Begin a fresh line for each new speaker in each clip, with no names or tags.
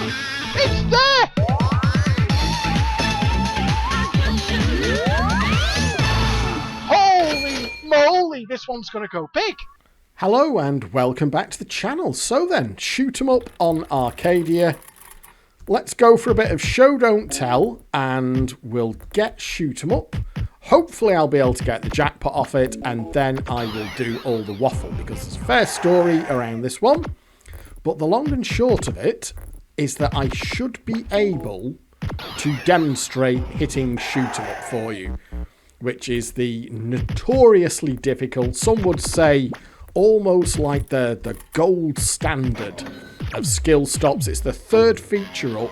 It's there! Holy moly, this one's going to go big.
Hello and welcome back to the channel. So then, shoot 'em up on Arcadia. Let's go for a bit of show don't tell and we'll get shoot 'em up. Hopefully I'll be able to get the jackpot off it and then I will do all the waffle because there's a fair story around this one. But the long and short of it is that I should be able to demonstrate hitting shoot 'em up for you, which is the notoriously difficult, some would say almost like the gold standard of skill stops. It's the third feature up.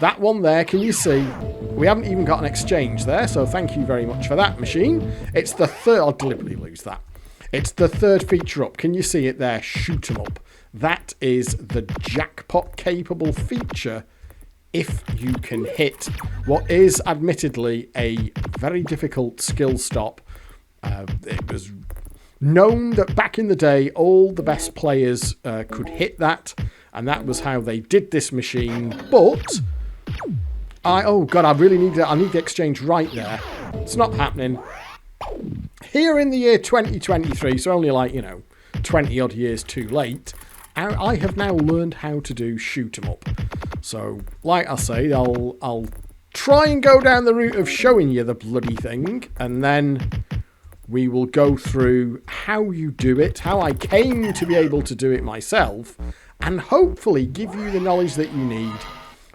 That one there, can you see? We haven't even got an exchange there, so thank you very much for that, machine. It's the third... I'll deliberately lose that. It's the third feature up. Can you see it there? Shoot 'em up. That is the jackpot capable feature if you can hit what is admittedly a very difficult skill stop. It was known that back in the day all the best players could hit that, and that was how they did this machine. But oh god, I need the exchange right there. It's not happening here in the year 2023, so only like 20 odd years too late. I have now learned how to do shoot 'em up. So, like I say, I'll try and go down the route of showing you the bloody thing, and then we will go through how you do it, how I came to be able to do it myself, and hopefully give you the knowledge that you need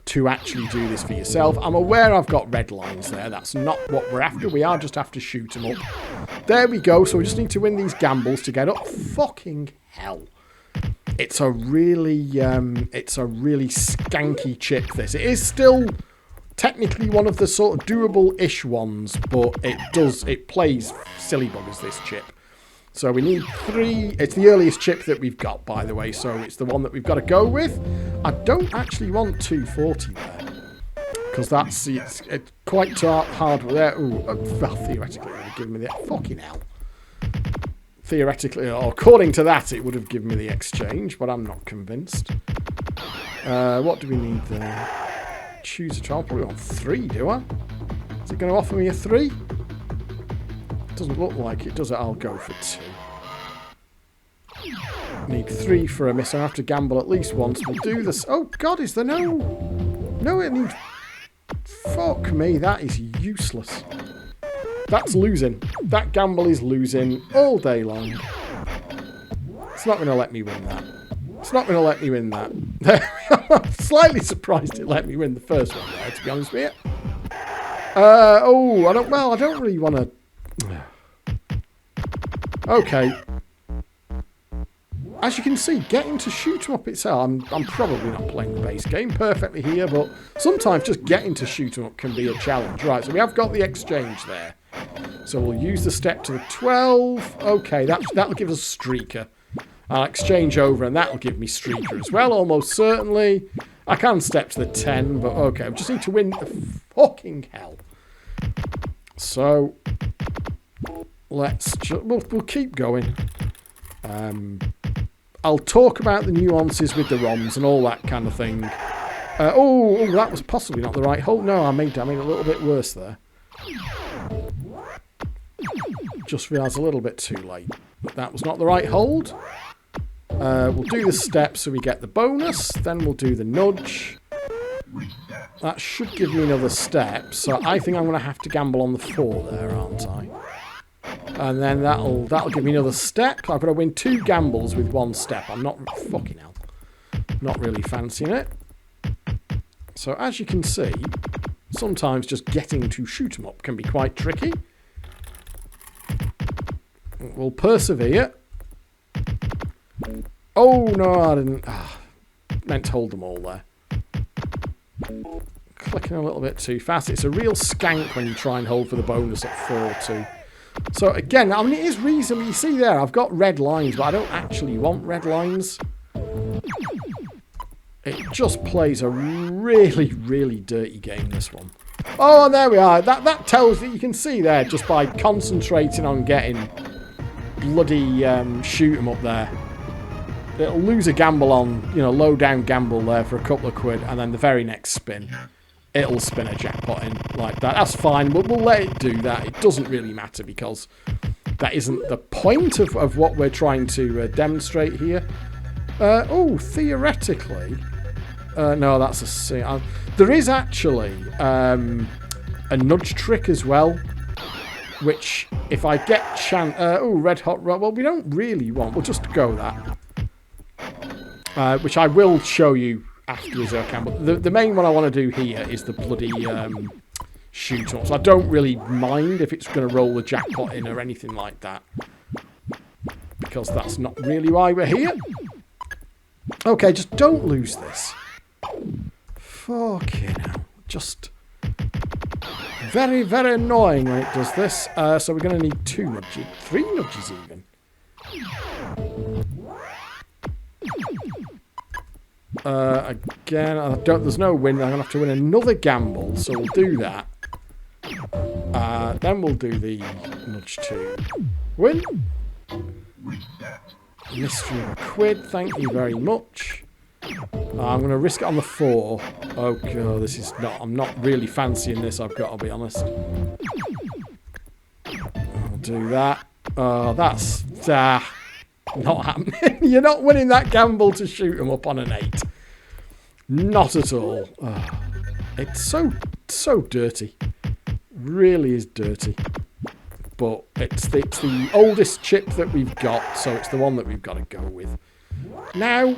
to actually do this for yourself. I'm aware I've got red lines there. That's not what we're after. We are just after shoot 'em up. There we go. So we just need to win these gambles to get up. Fucking hell. It's a really skanky chip, this. It is still technically one of the sort of doable-ish ones, but it plays silly buggers, this chip. So we need 3. It's the earliest chip that we've got, by the way, so it's the one that we've got to go with. I don't actually want 240 there, because it's quite hard there. Ooh, well, theoretically, it would have given me the fucking hell. Theoretically, or according to that, it would have given me the exchange, but I'm not convinced. What do we need there? Choose a child. Probably want 3, do I? Is it going to offer me a 3? Doesn't look like it, does it? I'll go for 2. Need 3 for a miss. I have to gamble at least once. We'll do this. Oh god, is there no? No, it needs. Fuck me, that is useless. That's losing. That gamble is losing all day long. It's not going to let me win that. It's not going to let me win that. I'm slightly surprised it let me win the first one there, to be honest with you. I don't really want to... Okay. As you can see, getting to shoot 'em up itself, I'm probably not playing the base game perfectly here, but sometimes just getting to shoot 'em up can be a challenge. Right, so we have got the exchange there. So we'll use the step to the 12. Okay, that'll give us a streaker. I'll exchange over and that'll give me streaker as well, almost certainly. I can step to the 10, but okay, we just need to win the fucking hell. So we'll keep going. I'll talk about the nuances with the ROMs and all that kind of thing. That was possibly not the right hold. No, I made a little bit worse there. Just realised a little bit too late. But that was not the right hold. We'll do the step so we get the bonus. Then we'll do the nudge. That should give me another step. So I think I'm going to have to gamble on the 4 there, aren't I? And then that'll give me another step. I've got to win 2 gambles with 1 step. I'm not... Fucking hell. Not really fancying it. So as you can see, sometimes just getting to shoot 'em up can be quite tricky. We'll persevere. Oh, no, I didn't... meant to hold them all there. Clicking a little bit too fast. It's a real skank when you try and hold for the bonus at 4-2. So, again, I mean, it is reasonable. You see there, I've got red lines, but I don't actually want red lines. It just plays a really, really dirty game, this one. Oh, and there we are. That tells you, you can see there, just by concentrating on getting bloody shoot 'em up there. it'll lose a gamble on, you know, low down gamble there for a couple of quid, and then the very next spin, it'll spin a jackpot in like that. That's fine. We'll let it do that. It doesn't really matter because that isn't the point of what we're trying to demonstrate here. Oh, theoretically, no, that's a C. There is actually a nudge trick as well, which if I get red hot rod, well, we don't really want. We'll just go that. Which I will show you afterwards if I can. But the main one I want to do here is the bloody shoot up. So I don't really mind if it's going to roll the jackpot in or anything like that, because that's not really why we're here. Okay, just don't lose this. Fucking hell. Just very, very annoying when it does this. So we're going to need 2 nudges. 3 nudges even. Again, there's no win. I'm going to have to win another gamble. So we'll do that. Then we'll do the nudge 2. Win. Mystery of a quid. Thank you very much. I'm going to risk it on the 4. Oh god, this is not... I'm not really fancying this, I've got to be honest. I'll do that. Oh, that's... not happening. You're not winning that gamble to shoot them up on an 8. Not at all. Oh, it's so dirty. Really is dirty. But it's the oldest chip that we've got, so it's the one that we've got to go with. Now...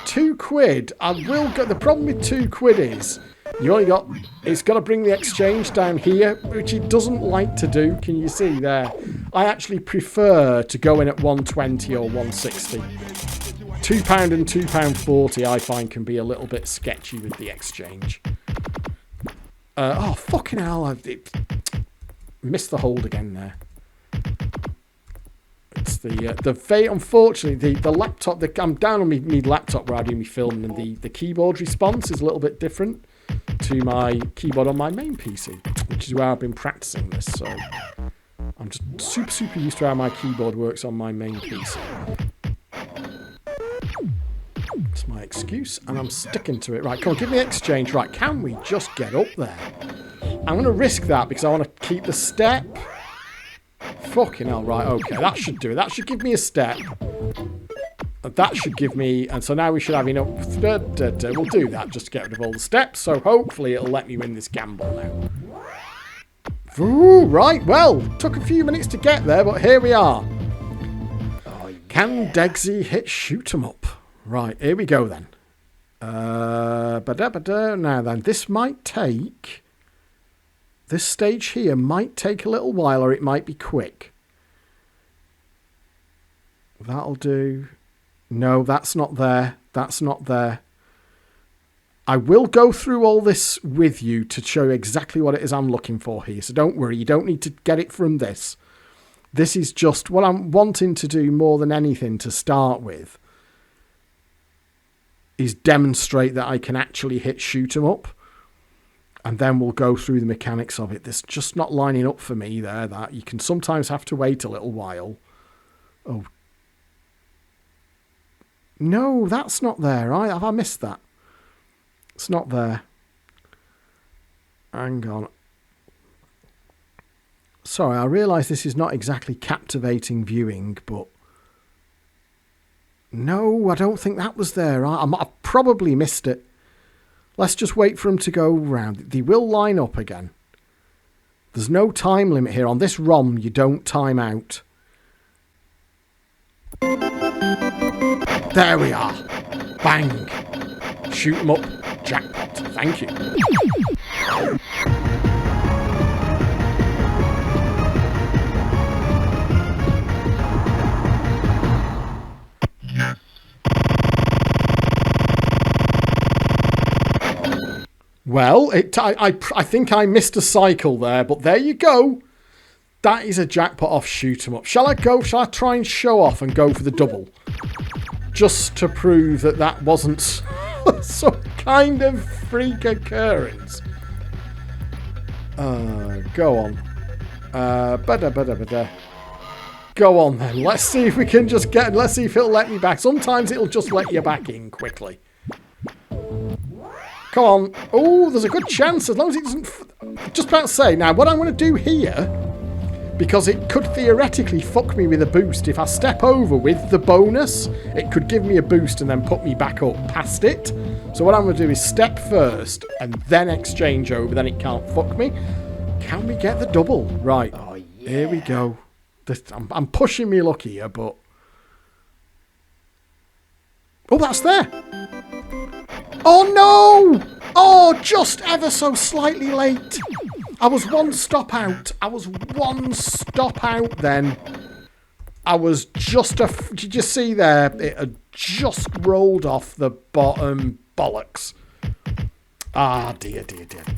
2 quid. I will go. The problem with 2 quid is you only got. It's got to bring the exchange down here, which it doesn't like to do. Can you see there? I actually prefer to go in at 120 or 160. £2 and £2.40 I find can be a little bit sketchy with the exchange. Oh fucking hell! I missed the hold again there. It's unfortunately the laptop. I'm down on me laptop where I do me filming, and the keyboard response is a little bit different to my keyboard on my main PC, which is where I've been practicing this. So I'm just super used to how my keyboard works on my main PC. That's my excuse, and I'm sticking to it. Right, come on, give me exchange. Right, can we just get up there? I'm going to risk that because I want to keep the step. Fucking hell, right, okay, that should do it. That should give me a step. That should give me... And so now we should have enough... We'll do that just to get rid of all the steps. So hopefully it'll let me win this gamble now. Ooh, right, well, took a few minutes to get there, but here we are. Can Degsy hit shoot 'em up? Right, here we go then. Now then, this might take... This stage here might take a little while, or it might be quick. That'll do. No, that's not there. That's not there. I will go through all this with you to show you exactly what it is I'm looking for here. So don't worry, you don't need to get it from this. This is just what I'm wanting to do more than anything to start with. Is demonstrate that I can actually hit shoot 'em up. And then we'll go through the mechanics of it. This just not lining up for me there. That you can sometimes have to wait a little while. Oh. No, that's not there. Have I missed that? It's not there. Hang on. Sorry, I realise this is not exactly captivating viewing, but... No, I don't think that was there. I've probably missed it. Let's just wait for them to go round. They will line up again. There's no time limit here. On this ROM, you don't time out. There we are. Bang. Shoot 'em up. Jackpot. Thank you. Well, I think I missed a cycle there, but there you go. That is a jackpot off shoot 'em up. Shall I try and show off and go for the double? Just to prove that that wasn't some kind of freak occurrence. Go on. Go on then. Let's see if we can just get... Let's see if it'll let me back. Sometimes it'll just let you back in quickly. Come on. Oh, there's a good chance as long as it doesn't... Just about to say, now what I'm going to do here, because it could theoretically fuck me with a boost. If I step over with the bonus, it could give me a boost and then put me back up past it. So what I'm going to do is step first and then exchange over. Then it can't fuck me. Can we get the double? Right. Oh, yeah. Here we go. I'm pushing me luck here, but... Oh, that's there. Oh, no! Oh, just ever so slightly late. I was one stop out. Then. I was just a... Did you see there? It had just rolled off the bottom bollocks. Ah, dear.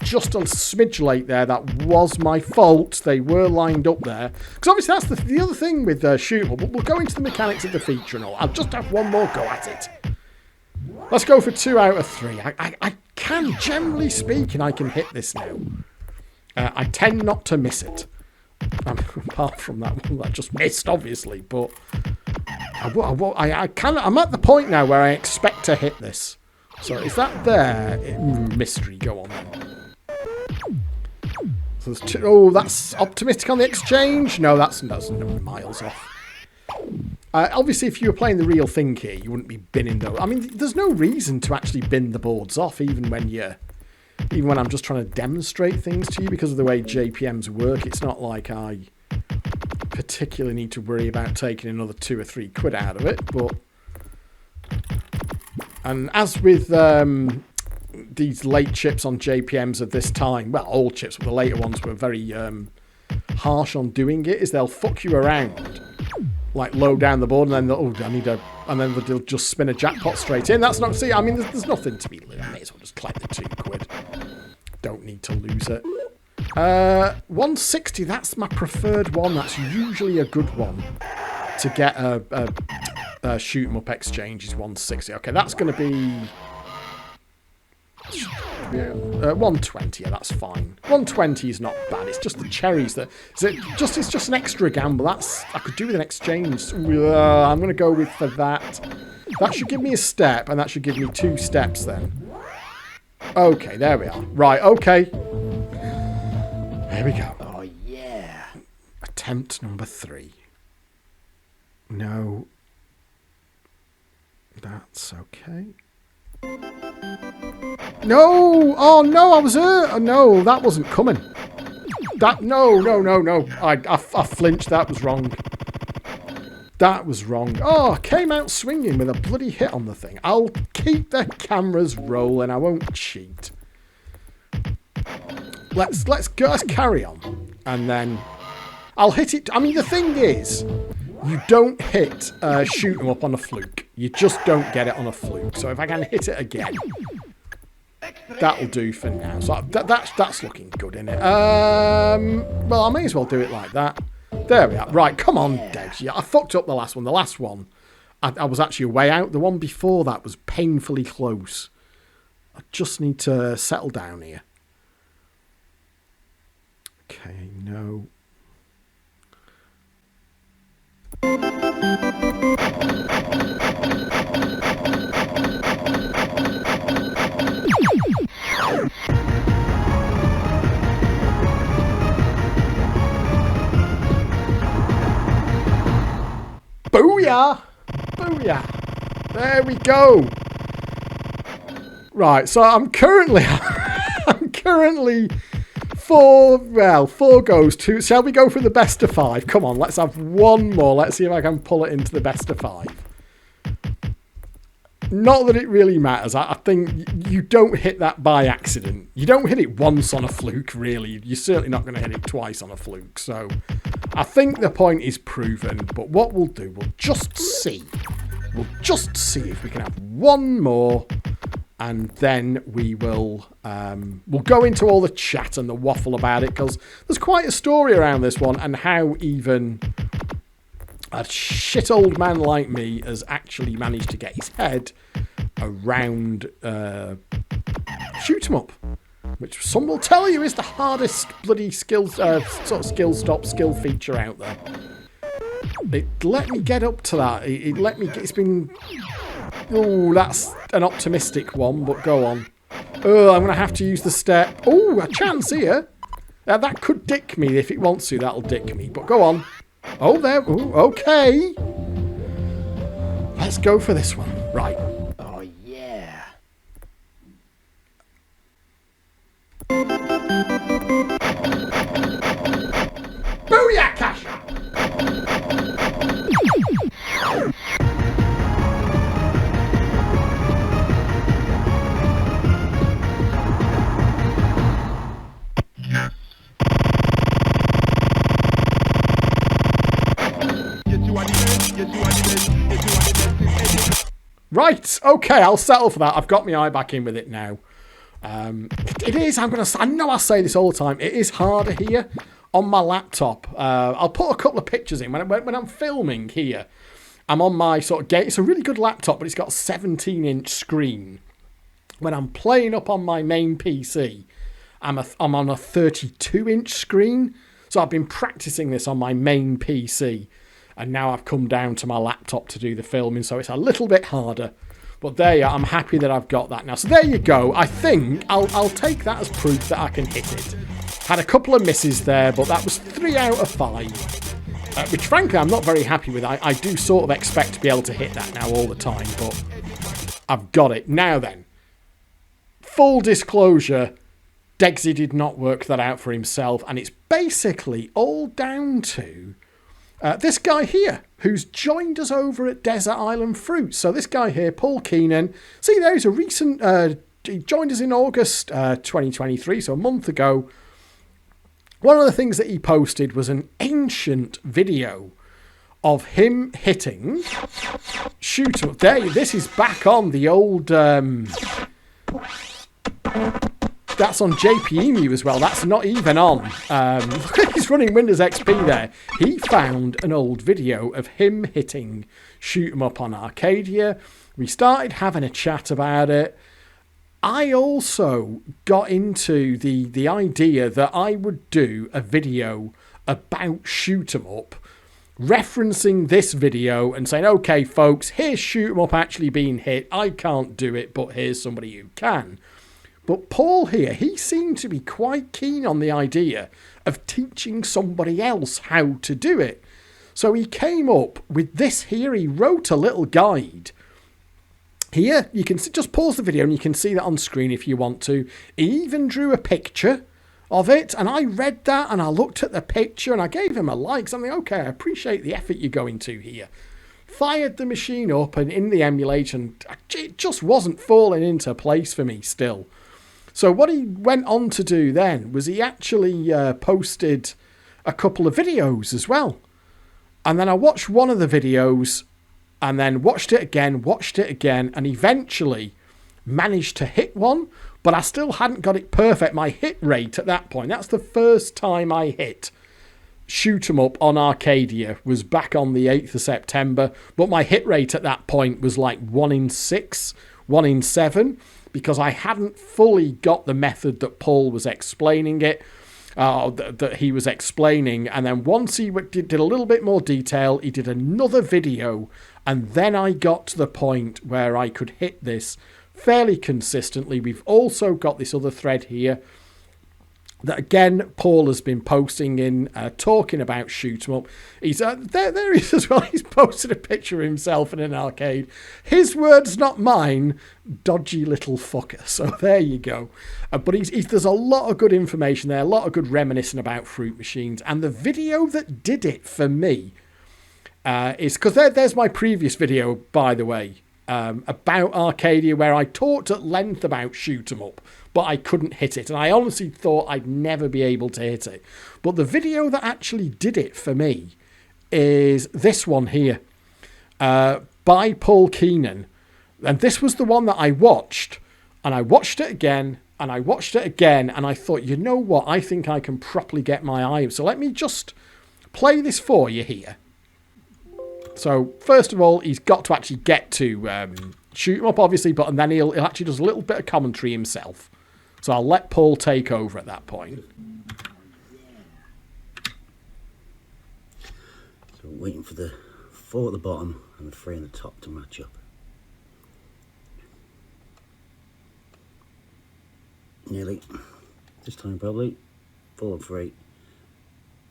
Just a smidge late there. That was my fault. They were lined up there. Because obviously that's the other thing with shootable. But we'll go into the mechanics of the feature and all. I'll just have one more go at it. Let's go for 2 out of 3. I can, generally speaking, I can hit this now. I tend not to miss it. Apart from that one that I just missed, obviously. But I'm at the point now where I expect to hit this. So is that there? Mystery, go on then. So there's 2. Oh, that's optimistic on the exchange. No, that's miles off. Obviously, if you were playing the real thing here, you wouldn't be binning those. I mean, there's no reason to actually bin the boards off, even when I'm just trying to demonstrate things to you because of the way JPMs work. It's not like I particularly need to worry about taking another 2 or 3 quid out of it, but... And as with these late chips on JPMs of this time, well, all chips, but the later ones were very harsh on doing it, is they'll fuck you around, like low down the board, and then and then they'll just spin a jackpot straight in. That's not... See, I mean, there's nothing to be losing. I may as well just collect the 2 quid. Don't need to lose it. 160, that's my preferred one. That's usually a good one to get a shoot 'em up exchange is 160. Okay, that's going to be 120. Yeah, that's fine. 120 is not bad. It's just the cherries that it's just an extra gamble. I could do with an exchange. I'm going to go with for that. That should give me a step, and that should give me 2 steps then. Okay, there we are. Right, okay. There we go. Oh yeah. Attempt number 3. No. That's okay. No! Oh no, I was hurt! No, that wasn't coming. No. I flinched. That was wrong. That was wrong. Oh, I came out swinging with a bloody hit on the thing. I'll keep the cameras rolling. I won't cheat. Let's carry on. And then I'll hit it. I mean, the thing is, you don't hit shoot 'em up on a fluke. You just don't get it on a fluke. So if I can hit it again, that'll do for now. So that's looking good, isn't it? Well, I may as well do it like that. There we are. Right, come on, Degs. Yeah, I fucked up the last one. The last one, I was actually way out. The one before that was painfully close. I just need to settle down here. Okay, no. Booyah! Booyah! There we go. Right, so I'm currently 4 goes to. Shall we go for the best of 5? Come on, let's have one more. Let's see if I can pull it into the best of 5. Not that it really matters. I think you don't hit that by accident. You don't hit it once on a fluke, really. You're certainly not going to hit it twice on a fluke. So I think the point is proven. But what we'll do, we'll just see. We'll just see if we can have one more. And then we will we'll go into all the chat and the waffle about it. Because there's quite a story around this one. And how even a shit old man like me has actually managed to get his head around shoot 'em up, which some will tell you is the hardest bloody skill feature out there. It let me get up to that. It let me... It's been... Oh, that's an optimistic one, but go on. Oh, I'm going to have to use the step. Oh, a chance here. That could dick me. If it wants to, that'll dick me. But go on. Oh, there. Ooh, okay. Let's go for this one. Right.
Oh, yeah.
Booyah, Kasha! Right, okay, I'll settle for that. I've got my eye back in with it now. It is, I know I say this all the time, it is harder here on my laptop. I'll put a couple of pictures in. When I'm filming here, I'm on my sort of game. It's a really good laptop, but it's got a 17-inch screen. When I'm playing up on my main PC, I'm on a 32-inch screen. So I've been practicing this on my main PC. And now I've come down to my laptop to do the filming, so it's a little bit harder. But there you are. I'm happy that I've got that now. So there you go. I think I'll take that as proof that I can hit it. Had a couple of misses there, but that was 3 out of 5. Which, frankly, I'm not very happy with. I do sort of expect to be able to hit that now all the time, but I've got it. Now then, full disclosure, Degsy did not work that out for himself, and it's basically all down to... this guy here, who's joined us over at Desert Island Fruits. So this guy here, Paul Keenan, see there's a recent, he joined us in August 2023, so a month ago. One of the things that he posted was an ancient video of him hitting, shoot up, there, this is back on the old, that's on JPM as well. That's not even on. Look at he's running Windows XP there. He found an old video of him hitting shoot 'em up on Arcadia. We started having a chat about it. I also got into the idea that I would do a video about shoot 'em up, referencing this video and saying, okay, folks, here's shoot 'em up actually being hit. I can't do it, but here's somebody who can. But Paul here, he seemed to be quite keen on the idea of teaching somebody else how to do it. So he came up with this here. He wrote a little guide. Here, you can just pause the video and you can see that on screen if you want to. He even drew a picture of it. And I read that and I looked at the picture and I gave him a like. Something, okay, I appreciate the effort you're going to here. Fired the machine up and in the emulation, it just wasn't falling into place for me still. So what he went on to do then was he actually posted a couple of videos as well. And then I watched one of the videos and then watched it again, and eventually managed to hit one, but I still hadn't got it perfect. My hit rate at that point, that's the first time I hit shoot 'em up on Arcadia, was back on the 8th of September, but my hit rate at that point was like 1 in 6, 1 in 7. Because I hadn't fully got the method that Paul was explaining it, that he was explaining. And then once he did a little bit more detail, he did another video. And then I got to the point where I could hit this fairly consistently. We've also got this other thread here that, again, Paul has been posting in, talking about shoot 'em up. He's there he is as well. He's posted a picture of himself in an arcade. His words, not mine. Dodgy little fucker. So there you go. But there's a lot of good information there, a lot of good reminiscing about fruit machines. And the video that did it for me is, because there's my previous video, by the way, about Arcadia, where I talked at length about shoot 'em up, but I couldn't hit it. And I honestly thought I'd never be able to hit it. But the video that actually did it for me is this one here, by Paul Keenan. And this was the one that I watched, and I watched it again, and I watched it again, and I thought, you know what, I think I can properly get my eye. So let me just play this for you here. So first of all, he's got to actually get to shoot 'em up, obviously, but and then he'll actually does a little bit of commentary himself. So I'll let Paul take over at that point.
So So waiting for the 4 at the bottom and the 3 on the top to match up. Nearly. This time probably. 4 and 3.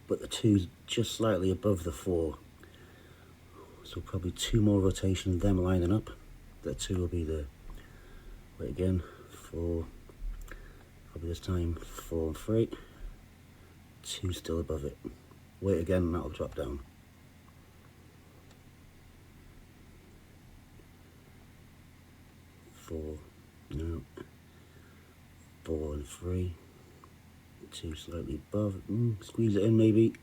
But the 2's just slightly above the 4. So probably 2 more rotations of them lining up. That 2 will be the, wait again, 4, probably this time 4 and 3. 2 still above it. Wait again and that'll drop down. 4, no. 4 and 3. 2 slightly above. Squeeze it in maybe.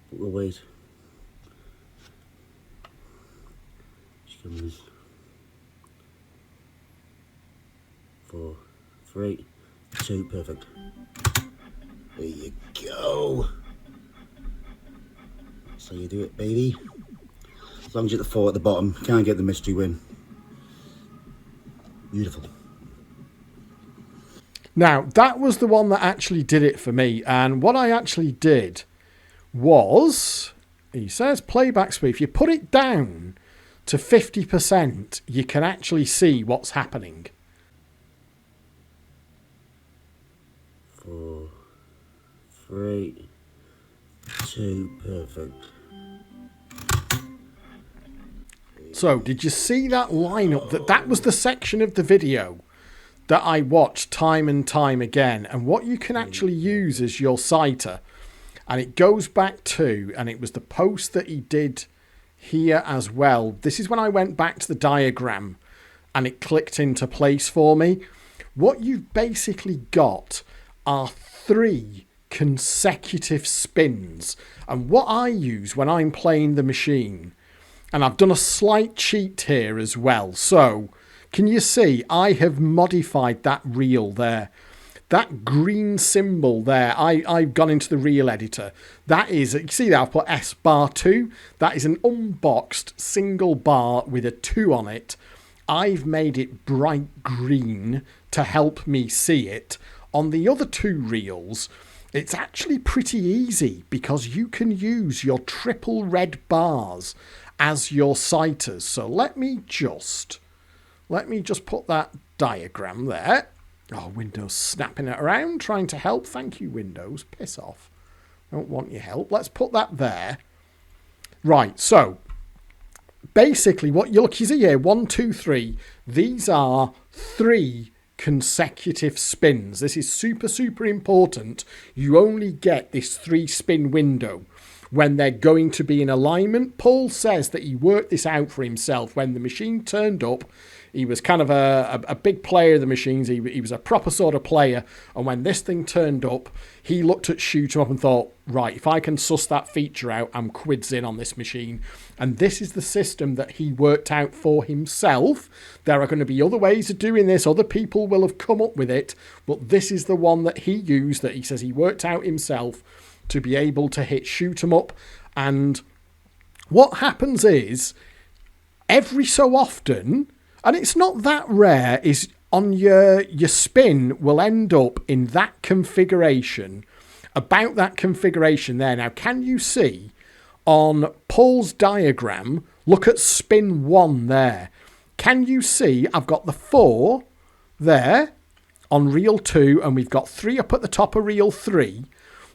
But we'll wait. Just give this 4, 3, 2, perfect. There you go. So you do it, baby. As long as you get the 4 at the bottom, can't get the mystery win. Beautiful.
Now, that was the one that actually did it for me. And what I actually did was, he says playback speed. If you put it down to 50%, you can actually see what's happening.
4, 3, 2, perfect.
So, did you see that lineup? That was the section of the video that I watched time and time again. And what you can actually use as your citer. And it goes back to, and it was the post that he did here as well. This is when I went back to the diagram and it clicked into place for me. What you've basically got are 3 consecutive spins. And what I use when I'm playing the machine, and I've done a slight cheat here as well. So, can you see I have modified that reel there? That green symbol there, I've gone into the reel editor. That is, you see that I've put S bar 2. That is an unboxed single bar with a 2 on it. I've made it bright green to help me see it. On the other 2 reels, it's actually pretty easy because you can use your triple red bars as your citers. So let me just put that diagram there. Oh, Windows snapping it around, trying to help. Thank you, Windows. Piss off. Don't want your help. Let's put that there. Right, so basically what you see here, 1, 2, 3. These are 3 consecutive spins. This is super, super important. You only get this 3 spin window when they're going to be in alignment. Paul says that he worked this out for himself. When the machine turned up, he was kind of a big player of the machines. He was a proper sort of player. And when this thing turned up, he looked at Shoot 'em Up and thought, right, if I can suss that feature out, I'm quids in on this machine. And this is the system that he worked out for himself. There are going to be other ways of doing this. Other people will have come up with it. But this is the one that he used, that he says he worked out himself to be able to hit Shoot 'em Up. And what happens is, every so often, and it's not that rare, is on your spin will end up in that configuration, about that configuration there. Now, can you see on Paul's diagram, look at spin 1 there. Can you see I've got the 4 there on reel 2, and we've got 3 up at the top of reel 3.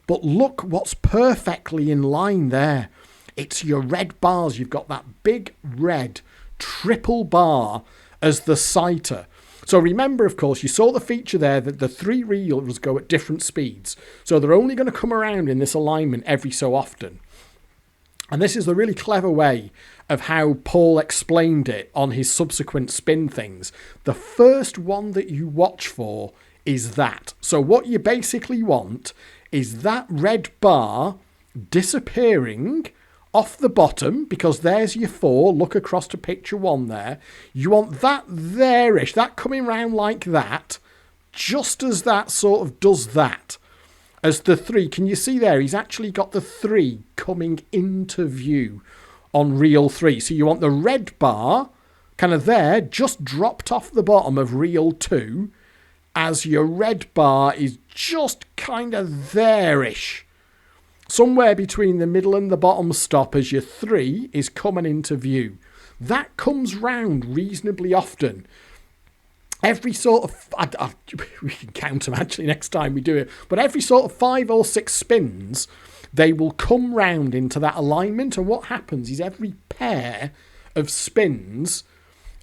But look what's perfectly in line there. It's your red bars. You've got that big red triple bar as the citer. So remember, of course, you saw the feature there that the 3 reels go at different speeds. So they're only going to come around in this alignment every so often. And this is the really clever way of how Paul explained it on his subsequent spin things. The first one that you watch for is that. So what you basically want is that red bar disappearing off the bottom, because there's your 4. Look across to picture 1 there. You want that there-ish, that coming round like that, just as that sort of does that. As the 3, can you see there? He's actually got the 3 coming into view on reel 3. So you want the red bar kind of there, just dropped off the bottom of reel 2, as your red bar is just kind of there-ish. somewhere between the middle and the bottom stop as your 3 is coming into view. That comes round reasonably often. Every sort of, we can count them actually next time we do it, but every sort of 5 or 6 spins, they will come round into that alignment, and what happens is every pair of spins,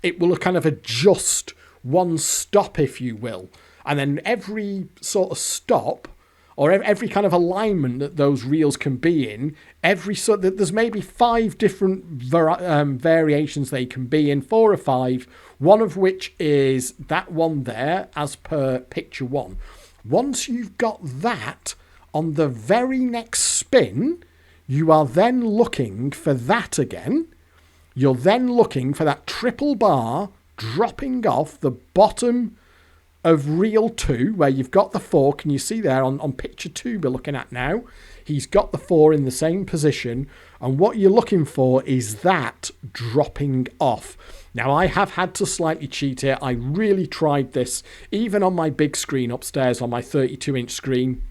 it will kind of adjust one stop, if you will, and then every sort of stop, or every kind of alignment that those reels can be in, there's maybe 5 different variations they can be in, 4 or 5, one of which is that one there, as per picture 1. Once you've got that, on the very next spin, you are then looking for that again. You're then looking for that triple bar dropping off the bottom of reel 2, where you've got the 4. Can you see there on picture 2 we're looking at now? He's got the 4 in the same position, and what you're looking for is that dropping off. Now, I have had to slightly cheat here. I really tried this, even on my big screen upstairs, on my 32-inch screen.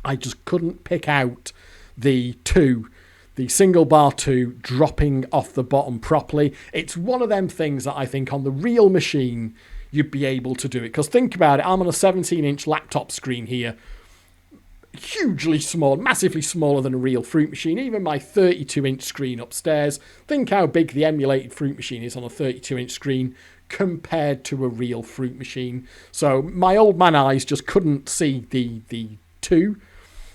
I just couldn't pick out the 2, the single bar 2 dropping off the bottom properly. It's one of them things that I think on the real machine you'd be able to do it. Because think about it, I'm on a 17-inch laptop screen here. Hugely small, massively smaller than a real fruit machine. Even my 32-inch screen upstairs. Think how big the emulated fruit machine is on a 32-inch screen compared to a real fruit machine. So my old man eyes just couldn't see the 2,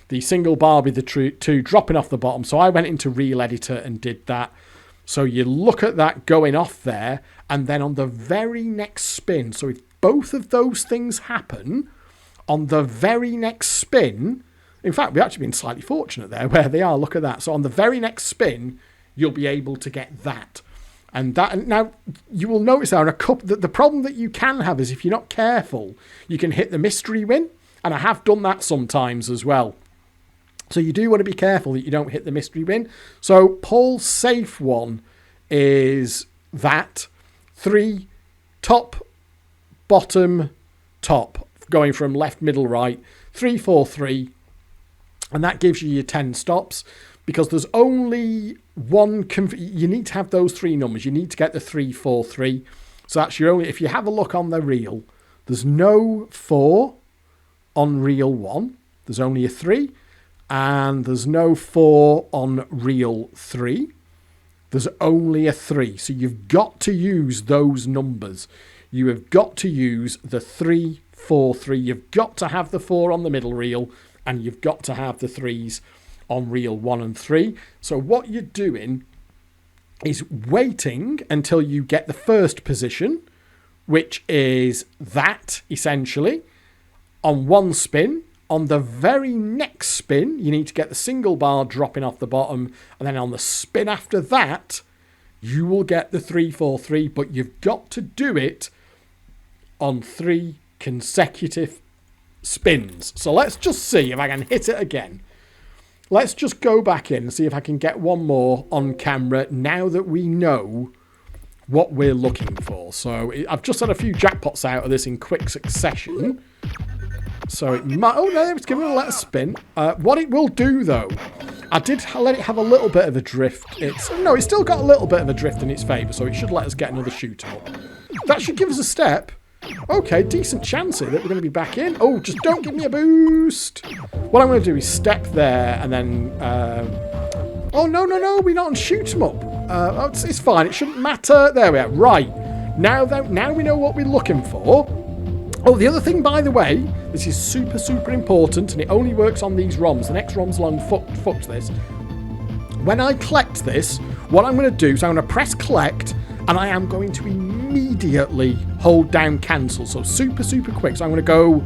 the single bar with the 2 dropping off the bottom. So I went into Reel Editor and did that. So you look at that going off there, and then on the very next spin, so if both of those things happen, on the very next spin, in fact, we've actually been slightly fortunate there where they are, look at that. So on the very next spin, you'll be able to get that. And that, now, you will notice there, the problem that you can have is if you're not careful, you can hit the mystery win, and I have done that sometimes as well. So you do want to be careful that you don't hit the mystery win. So Paul's safe one is that 3, top, bottom, top, going from left, middle, right, 3, 4, 3, and that gives you your 10 stops, because there's only one, you need to have those 3 numbers. You need to get the 3, 4, 3. So that's your only, if you have a look on the reel, there's no 4 on reel 1, there's only a 3. And there's no 4 on reel 3. There's only a 3. So you've got to use those numbers. You have got to use the 3, 4, 3. You've got to have the 4 on the middle reel, and you've got to have the 3s on reel 1 and 3. So what you're doing is waiting until you get the first position, which is that, essentially, on one spin. On the very next spin, you need to get the single bar dropping off the bottom. And then on the spin after that, you will get the 3, 4, 3. But you've got to do it on 3 consecutive spins. So let's just see if I can hit it again. Let's just go back in and see if I can get one more on camera now that we know what we're looking for. So I've just had a few jackpots out of this in quick succession. So it might, oh no, it's giving it a let spin. What it will do though, I did let it have a little bit of a drift. It's still got a little bit of a drift in its favour, so it should let us get another shoot up. That should give us a step. Okay, decent chance here that we're going to be back in. Oh, just don't give me a boost. What I'm going to do is step there and then... oh, no, we're not on shoot 'em up. It's fine, it shouldn't matter. There we are. Right. Now we know what we're looking for. Oh, the other thing, by the way, this is super, super important, and it only works on these ROMs. The next ROM's long fucked this. When I collect this, what I'm going to do is I'm going to press collect, and I am going to immediately hold down cancel. So super, super quick. So I'm going to go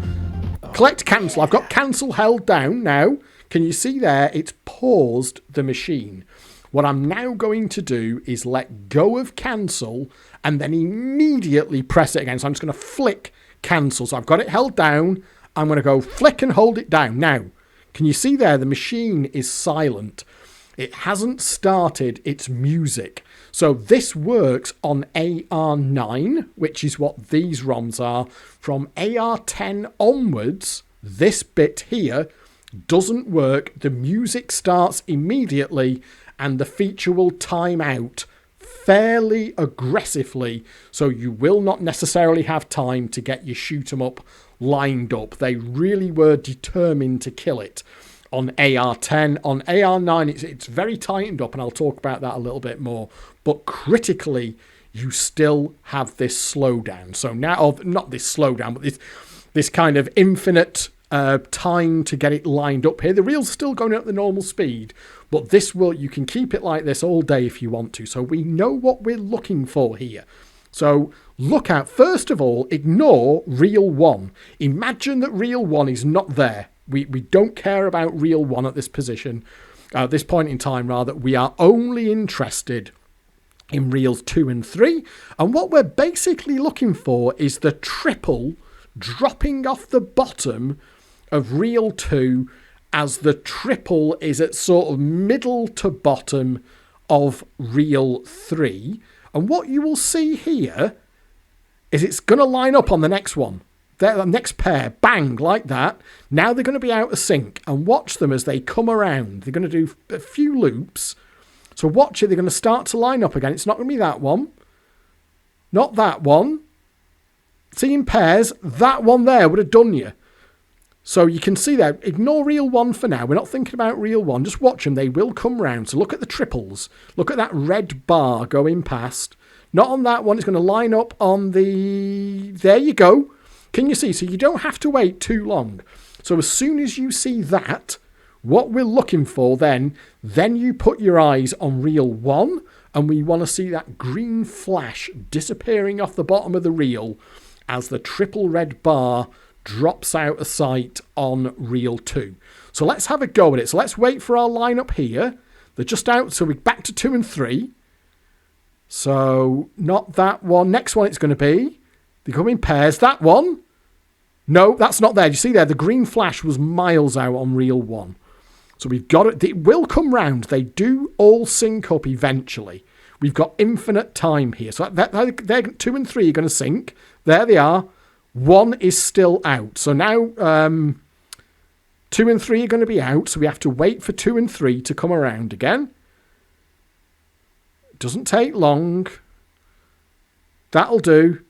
collect cancel. I've got cancel held down now. Can you see there? It's paused the machine. What I'm now going to do is let go of cancel and then immediately press it again. So I'm just going to flick cancel. So I've got it held down. I'm going to go flick and hold it down. Now, can you see there? The machine is silent. It hasn't started its music. So this works on AR9, which is what these ROMs are. From AR10 onwards, this bit here doesn't work. The music starts immediately and the feature will time out fairly aggressively, so you will not necessarily have time to get your shoot 'em up lined up. They really were determined to kill it on AR10. On AR9 it's very tightened up, and I'll talk about that a little bit more, but critically you still have this slowdown. So now, or not this slowdown, but this kind of infinite time to get it lined up here. The reel's still going at the normal speed, but this will, you can keep it like this all day if you want to. So we know what we're looking for here. So look out, first of all, ignore reel 1. Imagine that reel 1 is not there. We don't care about reel 1 at this position, at this point in time rather. We are only interested in reels 2 and 3. And what we're basically looking for is the triple dropping off the bottom of reel 2 as the triple is at sort of middle to bottom of reel 3. And what you will see here is it's going to line up on the next one. The next pair, bang, like that. Now they're going to be out of sync, and watch them as they come around. They're going to do a few loops. So watch it, they're going to start to line up again. It's not going to be that one. Not that one. See, in pairs, that one there would have done you. So you can see there, ignore reel 1 for now. We're not thinking about reel 1. Just watch them. They will come round. So look at the triples. Look at that red bar going past. Not on that one. It's going to line up on the... There you go. Can you see? So you don't have to wait too long. So as soon as you see that, what we're looking for then you put your eyes on reel 1, and we want to see that green flash disappearing off the bottom of the reel as the triple red bar drops out of sight on reel 2. So let's have a go at it. So let's wait for our lineup here. They're just out, so we're back to 2 and 3. So not that one. Next one it's going to be. They come in pairs. That one. No, that's not there. You see there, the green flash was miles out on reel 1. So we've got it. It will come round. They do all sync up eventually. We've got infinite time here. So they're 2 and 3 are going to sync. There they are. 1 is still out. So now 2 and 3 are going to be out. So we have to wait for 2 and 3 to come around again. Doesn't take long. That'll do.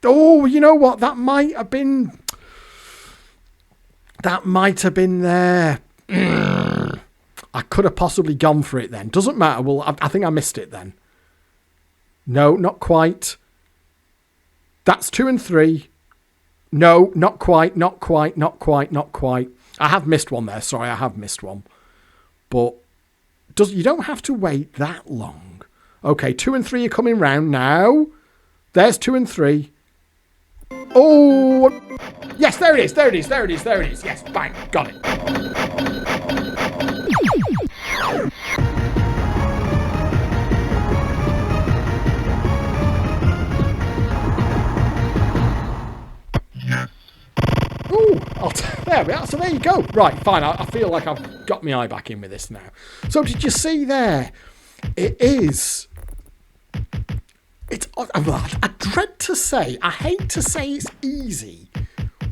Oh, you know what? That might have been there. I could have possibly gone for it then. Doesn't matter. Well, I think I missed it then. No, not quite. That's 2 and 3. No, not quite, not quite, not quite, not quite. I have missed one there. Sorry, I have missed one. But you don't have to wait that long. Okay, 2 and 3 are coming round now. There's 2 and 3. Oh, yes, there it is, there it is, there it is, there it is. Yes, bang, got it. There we are. So there you go. Right, fine. I feel like I've got my eye back in with this now. So did you see there? It is... I dread to say, I hate to say it's easy.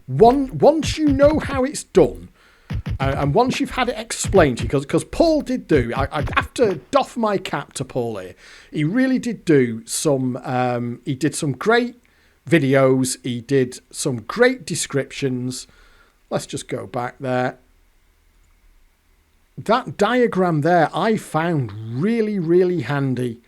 Once you know how it's done, and once you've had it explained to you, because Paul did do, I have to doff my cap to Paul here. He really did do some, he did some great videos. He did some great descriptions. Let's just go back there. That diagram there I found really, really handy.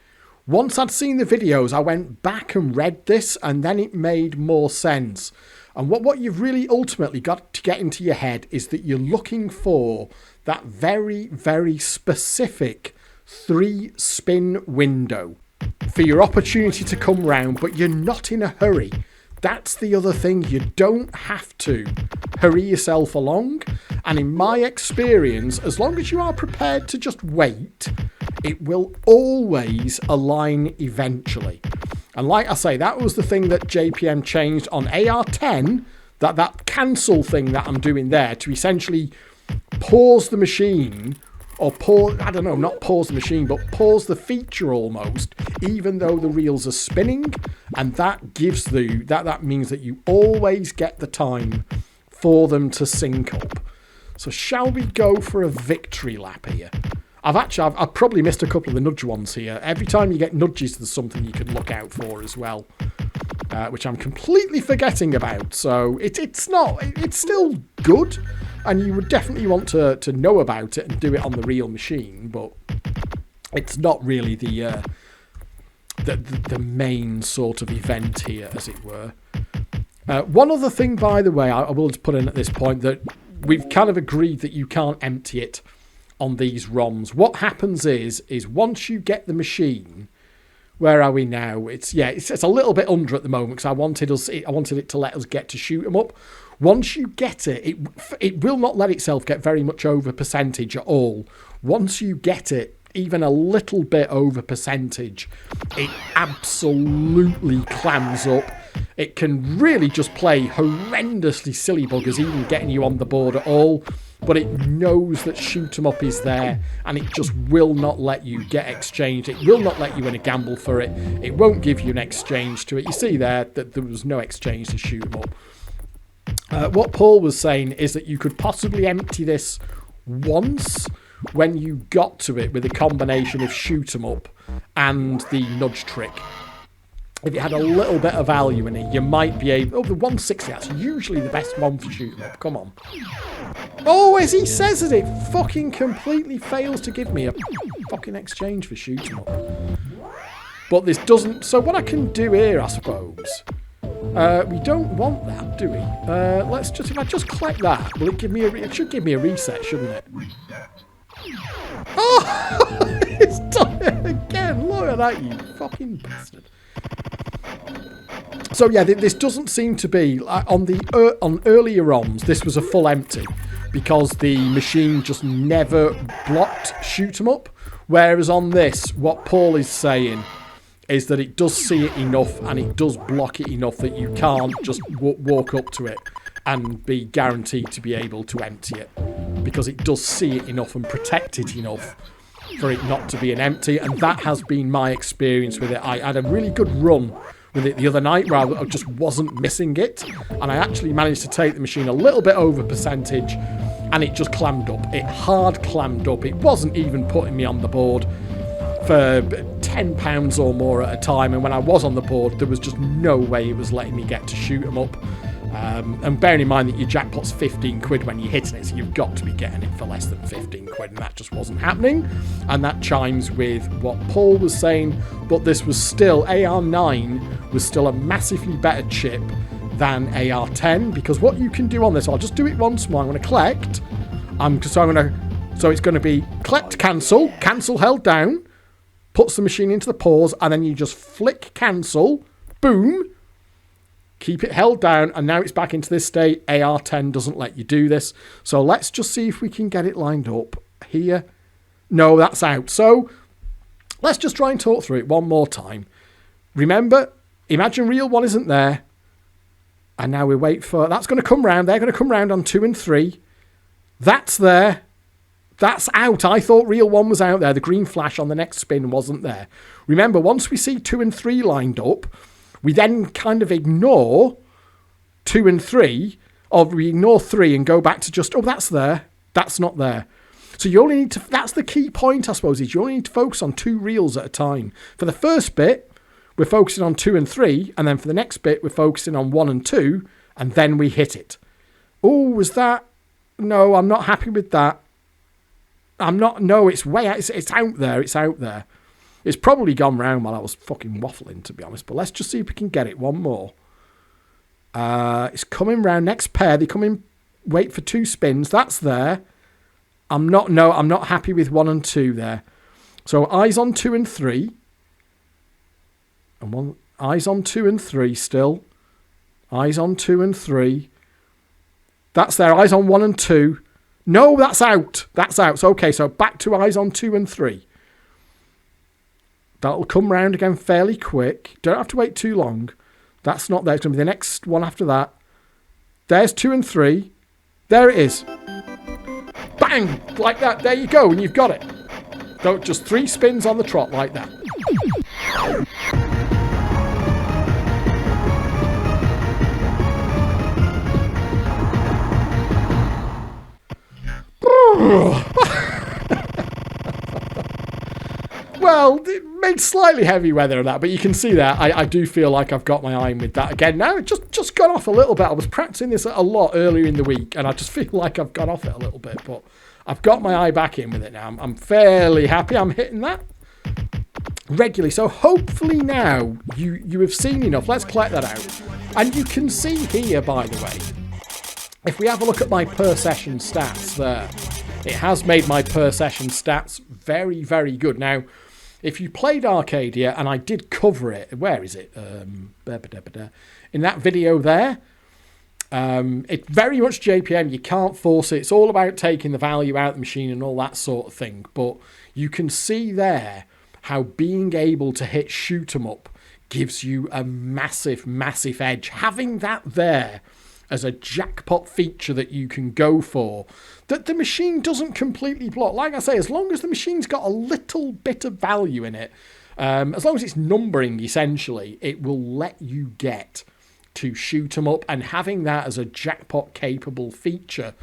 Once I'd seen the videos, I went back and read this, and then it made more sense. And what you've really ultimately got to get into your head is that you're looking for that very, very specific 3-spin window for your opportunity to come round, but you're not in a hurry. That's the other thing. You don't have to hurry yourself along. And in my experience, as long as you are prepared to just wait, it will always align eventually. And like I say, that was the thing that JPM changed on AR10, that cancel thing that I'm doing there, to essentially pause the machine, or pause, I don't know, not pause the machine, but pause the feature almost, even though the reels are spinning. And that gives that means that you always get the time for them to sync up. So shall we go for a victory lap here? I've probably missed a couple of the nudge ones here. Every time you get nudges, there's something you can look out for as well, which I'm completely forgetting about. So it's still good, and you would definitely want to know about it and do it on the real machine, but it's not really the main sort of event here, as it were. One other thing, by the way, I will just put in at this point, that we've kind of agreed that you can't empty it on these ROMs. What happens is once you get the machine, where are we now? It's a little bit under at the moment because I wanted it to let us get to shoot 'em up. Once you get it, it will not let itself get very much over percentage at all. Once you get it, even a little bit over percentage, it absolutely clams up. It can really just play horrendously silly buggers, even getting you on the board at all. But it knows that shoot 'em up is there, and it just will not let you get exchanged. It will not let you in a gamble for it. It won't give you an exchange to it. You see there that there was no exchange to shoot 'em up. What Paul was saying is that you could possibly empty this once when you got to it with a combination of shoot 'em up and the nudge trick. If it had a little bit of value in it, you might be able... Oh, the 160, that's usually the best one for shoot 'em up. Come on. Oh, as he says it, it fucking completely fails to give me a fucking exchange for shoot 'em up. But this doesn't... So what I can do here, I suppose... we don't want that, do we? Let's just... If I just collect that, will it give me a... It should give me a reset, shouldn't it? Oh! It's done it again. Look at that, you fucking bastard. So yeah, this doesn't seem to be on earlier ROMs. This was a full empty because the machine just never blocked shoot 'em up. Whereas on this, what Paul is saying is that it does see it enough and it does block it enough that you can't just walk up to it and be guaranteed to be able to empty it, because it does see it enough and protect it enough for it not to be an empty. And that has been my experience with it. I had a really good run with it the other night where I just wasn't missing it, and I actually managed to take the machine a little bit over percentage, and it just clammed up. It hard clammed up. It wasn't even putting me on the board for £10 or more at a time, and when I was on the board there was just no way it was letting me get to shoot 'em up. And bearing in mind that your jackpot's 15 quid when you're hitting it, so you've got to be getting it for less than 15 quid, and that just wasn't happening. And that chimes with what Paul was saying, but this was still, AR9 was still a massively better chip than AR10, because what you can do on this, I'll just do it once more. I'm going to collect. So it's going to be collect, cancel held down, puts the machine into the pause, and then you just flick cancel, boom. Keep it held down, and now it's back into this state. AR10 doesn't let you do this. So let's just see if we can get it lined up here. No, that's out. So let's just try and talk through it one more time. Remember, imagine reel 1 isn't there. And now we wait for... That's going to come round. They're going to come round on 2 and 3. That's there. That's out. I thought reel 1 was out there. The green flash on the next spin wasn't there. Remember, once we see 2 and 3 lined up... We then kind of ignore 2 and 3, or we ignore 3 and go back to just, oh, that's there, that's not there. So you only need to, that's the key point, I suppose, is you only need to focus on 2 reels at a time. For the first bit, we're focusing on 2 and 3, and then for the next bit, we're focusing on 1 and 2, and then we hit it. Oh, was that? No, I'm not happy with that. No, it's way out, it's out there, it's out there. It's probably gone round while I was fucking waffling, to be honest. But let's just see if we can get it. One more. It's coming round. Next pair. They come in. Wait for 2 spins. That's there. I'm not happy with 1 and 2 there. So eyes on 2 and 3. And one. Eyes on 2 and 3 still. Eyes on 2 and 3. That's there. Eyes on 1 and 2. No, that's out. That's out. So, okay, so back to eyes on 2 and 3. That'll come round again fairly quick. Don't have to wait too long. That's not there. It's going to be the next one after that. There's 2 and 3. There it is. Bang! Like that. There you go. And you've got it. Don't just 3 spins on the trot like that. Well, it made slightly heavy weather of that, but you can see that I do feel like I've got my eye in with that again now. It just gone off a little bit. I was practicing this a lot earlier in the week, and I just feel like I've gone off it a little bit, but I've got my eye back in with it now. I'm fairly happy I'm hitting that regularly. So hopefully now you have seen enough. Let's collect that out. And you can see here, by the way, if we have a look at my per session stats there, it has made my per session stats very, very good. Now, if you played Arcadia, and I did cover it, where is it? In that video there, it's very much JPM. You can't force it. It's all about taking the value out of the machine and all that sort of thing. But you can see there how being able to hit shoot 'em up gives you a massive, massive edge. Having that there as a jackpot feature that you can go for, that the machine doesn't completely block. Like I say, as long as the machine's got a little bit of value in it, as long as it's numbering, essentially, it will let you get to shoot 'em up. And having that as a jackpot capable feature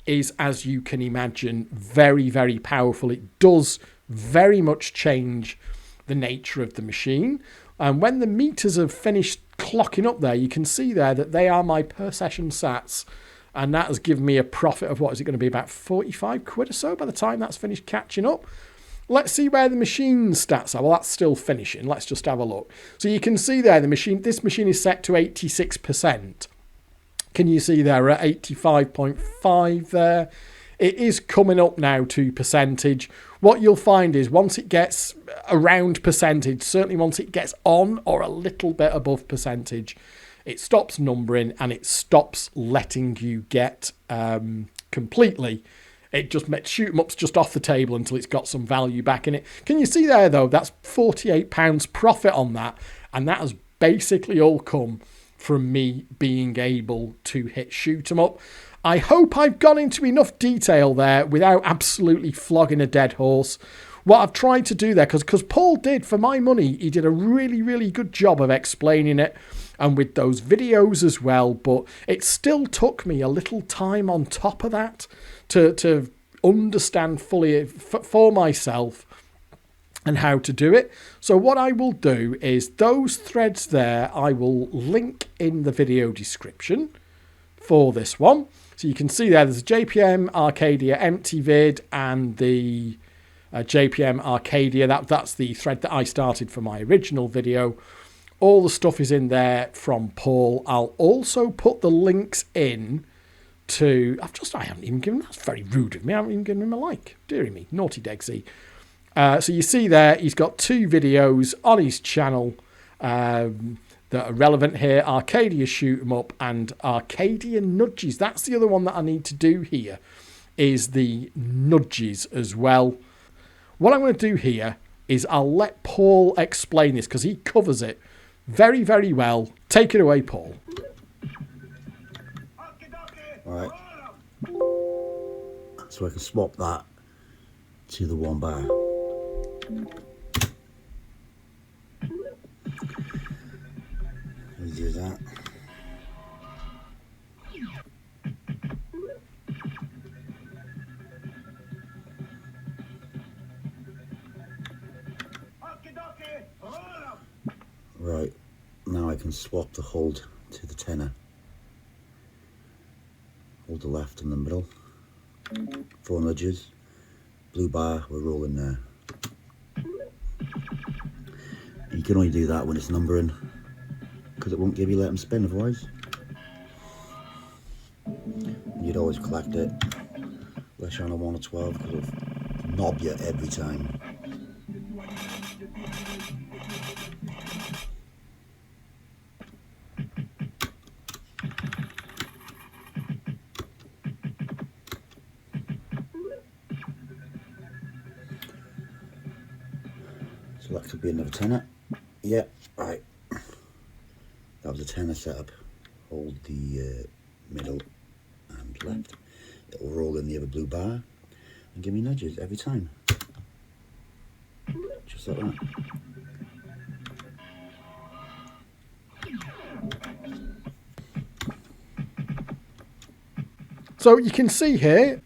is, as you can imagine, very, very powerful. It does very much change the nature of the machine. And when the meters have finished clocking up there, you can see there that they are my per session sats, and that has given me a profit of, what is it going to be, about 45 quid or so by the time that's finished catching up. Let's see where the machine stats are. Well, that's still finishing. Let's just have a look. So you can see there this machine is set to 86%. Can you see there at 85.5 there? It is coming up now to percentage. What you'll find is once it gets around percentage, certainly once it gets on or a little bit above percentage, it stops numbering and it stops letting you get completely. It just makes shoot 'em ups just off the table until it's got some value back in it. Can you see there, though? That's £48 profit on that. And that has basically all come from me being able to hit shoot 'em up. I hope I've gone into enough detail there without absolutely flogging a dead horse. What I've tried to do there, because Paul did, for my money, he did a really, really good job of explaining it, and with those videos as well, but it still took me a little time on top of that to understand fully for myself and how to do it. So what I will do is those threads there, I will link in the video description for this one. So you can see there's a JPM Arcadia empty vid and the JPM Arcadia. That's the thread that I started for my original video. All the stuff is in there from Paul. I'll also put the links in to... I haven't even given... That's very rude of me. I haven't even given him a like. Deary me. Naughty Degsy. So you see there, he's got 2 videos on his channel that are relevant here. Arcadia shoot 'em up and Arcadia nudges. That's the other one that I need to do here, is the nudges as well. What I'm going to do here is I'll let Paul explain this because he covers it very, very well. Take it away, Paul.
Right. So I can swap that to the 1 bar. Let me do that. Right, now I can swap the hold to the tenner. Hold the left in the middle. 4 nudges. Blue bar, we're rolling there. You can only do that when it's numbering, because it won't give you let them spin otherwise. You'd always collect it, unless you're on a 1 or 12, because it'll knob you every time. So that could be another tenner. Yeah, right. That was a tenner setup. Hold the middle and left. It'll roll in the other blue bar and give me nudges every time. Just like that.
So you can see here,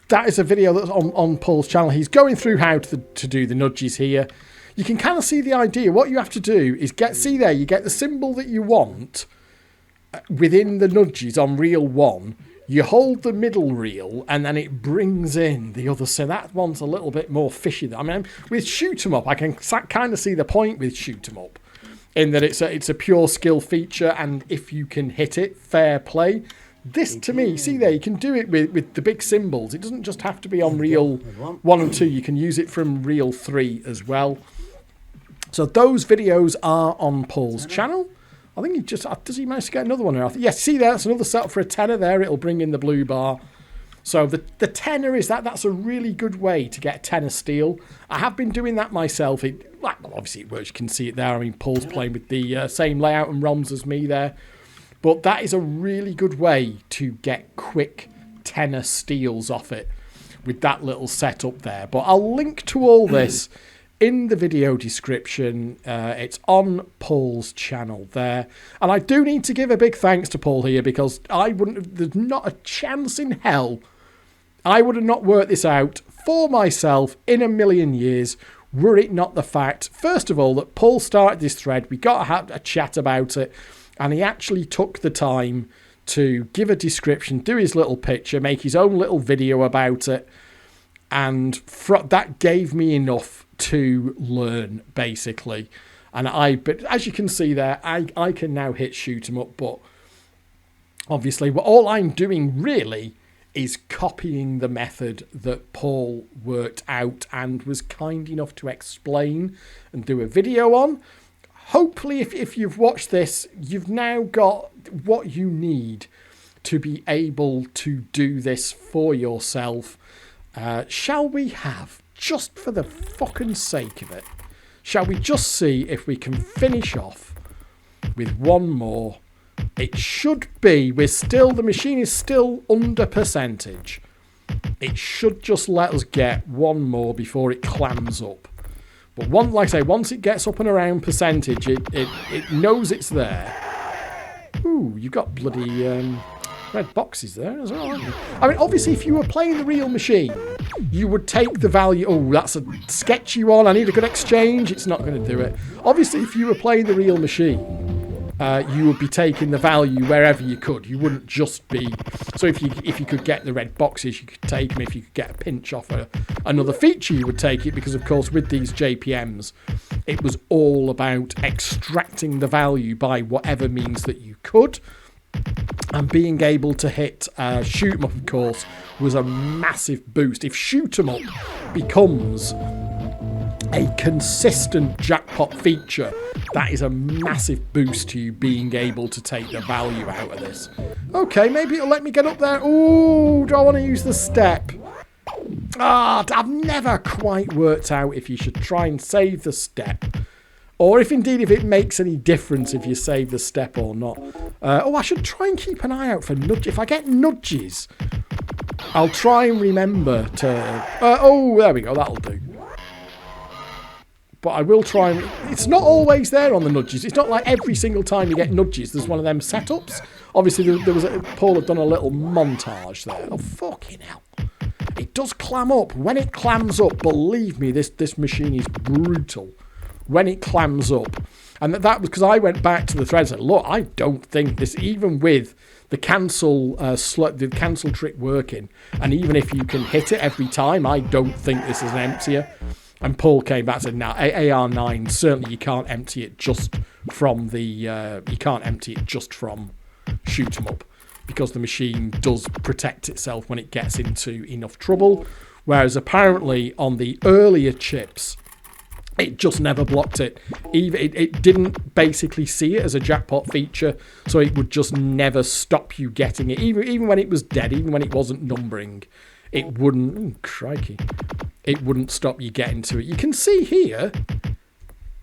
that is a video that's on Paul's channel. He's going through how to do the nudges here. You can kind of see the idea. What you have to do is see there, you get the symbol that you want within the nudges on reel 1. You hold the middle reel and then it brings in the other. So that one's a little bit more fishy. I mean, with shoot 'em up, I can kind of see the point with shoot 'em up in that it's a pure skill feature, and if you can hit it, fair play. This, to me, see there, you can do it with the big symbols. It doesn't just have to be on reel 1 and 2. You can use it from reel 3 as well. So those videos are on Paul's channel. I think does he manage to get another one here? Yes, see there, that's another setup for a tenner there. It'll bring in the blue bar. So the tenner is that's a really good way to get a tenner steel. I have been doing that myself. Well, obviously it works. You can see it there. I mean, Paul's playing with the same layout and ROMs as me there. But that is a really good way to get quick tenner steals off it with that little setup there. But I'll link to all this in the video description. It's on Paul's channel there. And I do need to give a big thanks to Paul here, because there's not a chance in hell I would have not worked this out for myself in a million years were it not the fact, first of all, that Paul started this thread. We got to have a chat about it. And he actually took the time to give a description, do his little picture, make his own little video about it. And that gave me enough to learn, basically. And but as you can see there, I can now hit shoot 'em up. But obviously, all I'm doing really is copying the method that Paul worked out and was kind enough to explain and do a video on. Hopefully, if you've watched this, you've now got what you need to be able to do this for yourself. Shall we have, just for the fucking sake of it, shall we just see if we can finish off with one more? It should be, the machine is still under percentage. It should just let us get one more before it clams up. But like I say, once it gets up and around percentage, it knows it's there. Ooh, you've got bloody red boxes there as well, haven't you? I mean, obviously, if you were playing the real machine, you would take the value. Oh, that's a sketchy one. I need a good exchange. It's not going to do it. Obviously, if you were playing the real machine, you would be taking the value wherever you could. You wouldn't just be... So if you could get the red boxes, you could take them. If you could get a pinch off another feature, you would take it. Because, of course, with these JPMs, it was all about extracting the value by whatever means that you could. And being able to hit shoot 'em up, of course, was a massive boost. If shoot 'em up becomes a consistent jackpot feature, that is a massive boost to you being able to take the value out of this. Okay, maybe it'll let me get up there. Ooh, do I want to use the step? I've never quite worked out if you should try and save the step, or if it makes any difference if you save the step or not. I should try and keep an eye out for nudges. If I get nudges, I'll try and remember to... there we go, that'll do. But I will try and... It's not always there on the nudges. It's not like every single time you get nudges, there's one of them setups. Obviously, there was Paul had done a little montage there. Oh, fucking hell. It does clam up. When it clams up, believe me, this machine is brutal. When it clams up. And that was because I went back to the thread and said, look, I don't think this, even with the cancel trick working, and even if you can hit it every time, I don't think this is an emptier. And Paul came back and said, "Now, AR9, certainly you can't empty it just from shoot 'em up, because the machine does protect itself when it gets into enough trouble." Whereas apparently on the earlier chips, it just never blocked it. It didn't basically see it as a jackpot feature, so it would just never stop you getting it. Even when it was dead, even when it wasn't numbering, it wouldn't... crikey. It wouldn't stop you getting to it. You can see here,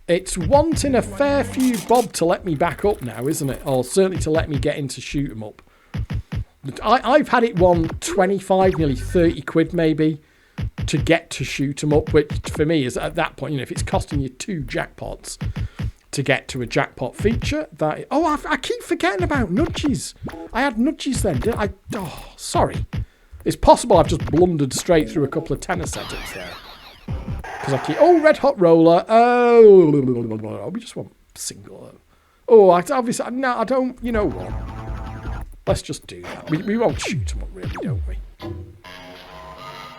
it's wanting a fair few bob to let me back up now, isn't it? Or certainly to let me get into shoot 'em up. I've had it won 25, nearly 30 quid maybe, to get to shoot 'em up, which for me is at that point, if it's costing you 2 jackpots to get to a jackpot feature, that... I keep forgetting about nudges. I had nudges then, didn't I? Oh, sorry. It's possible I've just blundered straight through a couple of tenor setups there. Because I keep... Oh, red hot roller. Oh, we just want single. Oh, obviously... No, I don't... You know what? Let's just do that. We won't shoot them up, really, don't we?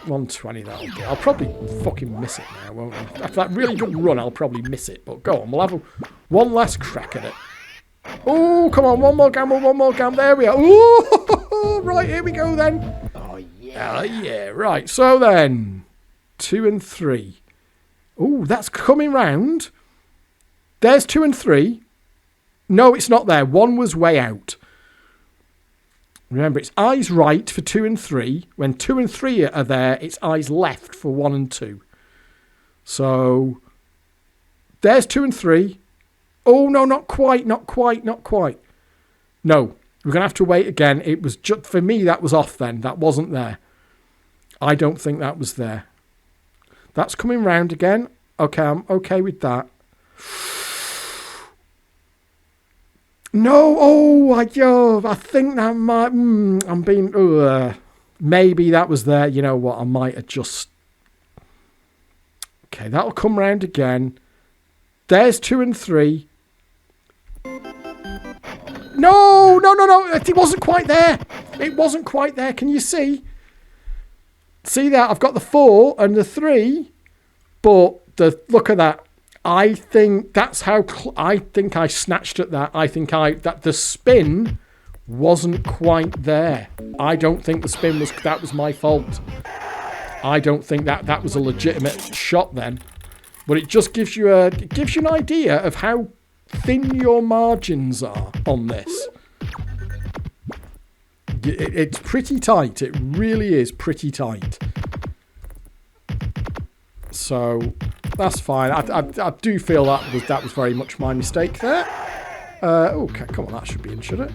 120, that'll do. I'll probably fucking miss it now, won't I? After that really good run, I'll probably miss it. But go on, we'll have one last crack at it. Oh, come on, one more gamble, one more gamble. There we are. Ooh, right, here we go then.
Oh, yeah.
Yeah, right. So then, 2 and 3. Oh, that's coming round. There's 2 and 3. No, it's not there. 1 was way out. Remember, it's eyes right for 2 and 3. When 2 and 3 are there, it's eyes left for 1 and 2. So, there's 2 and 3. Oh, no, not quite, not quite, not quite. No, we're going to have to wait again. It was just, for me, that was off then. That wasn't there. I don't think that was there. That's coming round again. Okay, I'm okay with that. No, I think that might... I'm being... maybe that was there. You know what? I might have just... Okay, that'll come round again. There's 2 and 3. No. It wasn't quite there. It wasn't quite there. Can you see? See that? I've got the 4 and the 3. But look at that. I think that's how I think I snatched at that. I think that the spin wasn't quite there. I don't think the spin was... That was my fault. I don't think that was a legitimate shot then. But it just gives you an idea of how thin your margins are on this. It's pretty tight. It really is pretty tight. So that's fine. I do feel that was very much my mistake there. Okay, come on, that should be in, should it?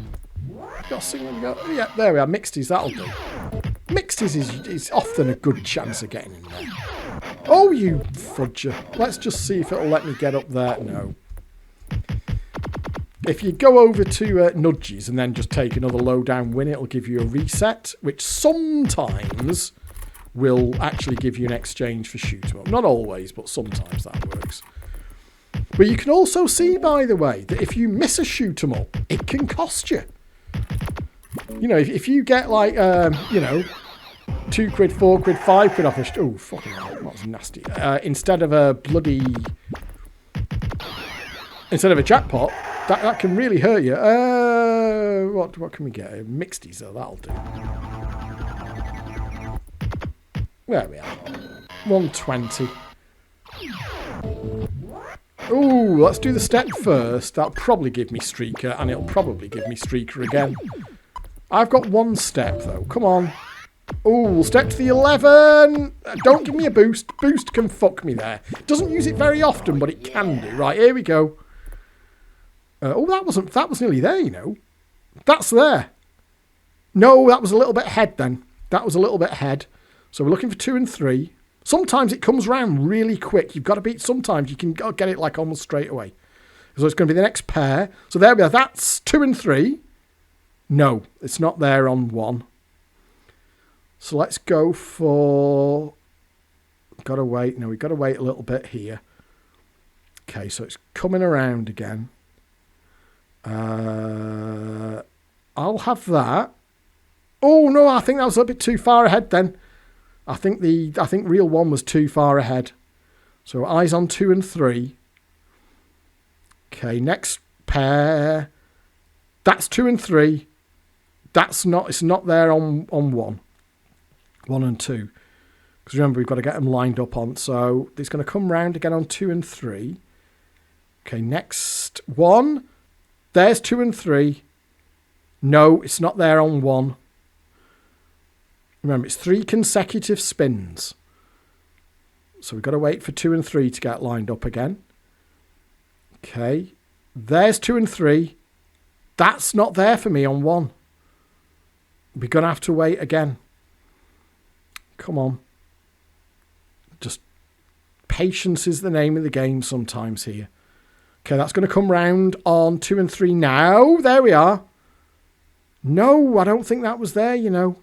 Got a single. Yeah, there we are. Mixties, that'll do. Mixties is often a good chance of getting in there. Oh, you fudger. Let's just see if it'll let me get up there. No. If you go over to nudges and then just take another low down win, it'll give you a reset, which sometimes will actually give you an exchange for shoot 'em up. Not always, but sometimes that works. But you can also see, by the way, that if you miss a shoot 'em up, it can cost you. You know, if you get like, you know, 2 quid, 4 quid, 5 quid off a... Oh, fucking hell, that was nasty. Instead of a bloody... Instead of a jackpot, that can really hurt you. What can we get? Mixties, though, that'll do. There we are. 120. Ooh, let's do the step first. That'll probably give me streaker, and it'll probably give me streaker again. I've got 1 step, though. Come on. Ooh, step to the 11. Don't give me a boost. Boost can fuck me there. Doesn't use it very often, but it can do. Right, here we go. Oh, that was nearly there, you know. That's there. No, that was a little bit ahead then. That was a little bit ahead. So we're looking for 2 and 3. Sometimes it comes round really quick. You've got to beat... Sometimes you can get it like almost straight away. So it's going to be the next pair. So there we are. That's 2 and 3. No, it's not there on 1. So let's go for... Got to wait. No, we've got to wait a little bit here. Okay, so it's coming around again. I'll have that. Oh, no, I think that was a bit too far ahead then. I think reel 1 was too far ahead. So eyes on 2 and 3. Okay, next pair. That's 2 and 3. It's not there on 1. 1 and 2. Because remember, we've got to get them lined up on. So it's going to come round again on 2 and 3. Okay, next 1. There's 2 and 3. No, it's not there on 1. Remember, it's 3 consecutive spins. So we've got to wait for 2 and 3 to get lined up again. Okay. There's 2 and 3. That's not there for me on 1. We're going to have to wait again. Come on. Just patience is the name of the game sometimes here. Okay, that's going to come round on 2 and 3 now. There we are. No, I don't think that was there, you know.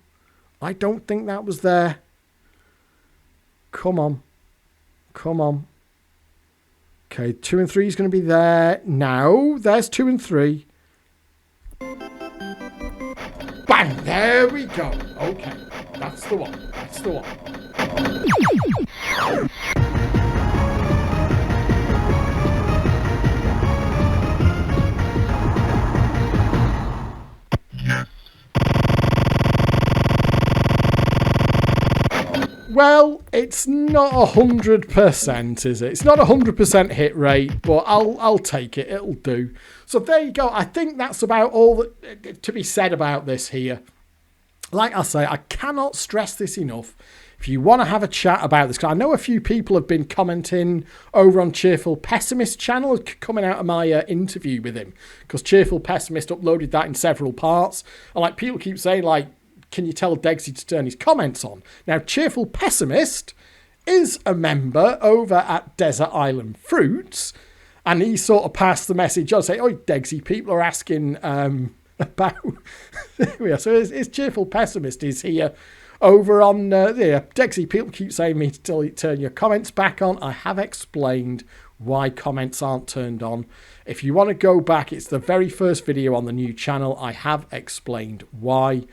I don't think that was there. Come on. Come on. Okay, 2 and 3 is going to be there. Now, there's 2 and 3. Bang! There we go. Okay, that's the one. That's the one. Well, it's not 100%, is it? It's not 100% hit rate, but I'll take it. It'll do. So there you go. I think that's about all that to be said about this here. Like I say, I cannot stress this enough. If you want to have a chat about this, because I know a few people have been commenting over on Cheerful Pessimist channel coming out of my interview with him, because Cheerful Pessimist uploaded that in several parts. And like people keep saying, like, can you tell Degsy to turn his comments on? Now, Cheerful Pessimist is a member over at Desert Island Fruits, and he sort of passed the message on, saying, "Oh, Degsy, people are asking about..." So his Cheerful Pessimist is here over on Degsy. People keep saying me to turn your comments back on. I have explained why comments aren't turned on. If you want to go back, it's the very first video on the new channel. I have explained why.